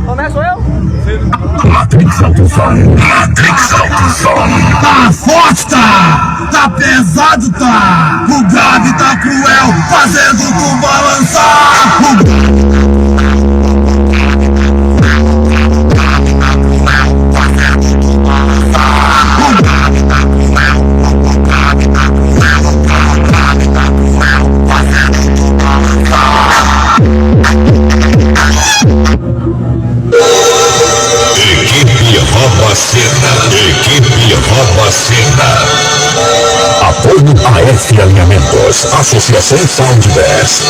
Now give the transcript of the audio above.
Começo eu? Matrix Alto Som. Matrix Alto Som. Tá forte, tá! Tá pesado, tá! O grave tá cruel, fazendo tu balançar! Equipe Rouba Cena. Apoio AF Alinhamentos. Associação Sound 10.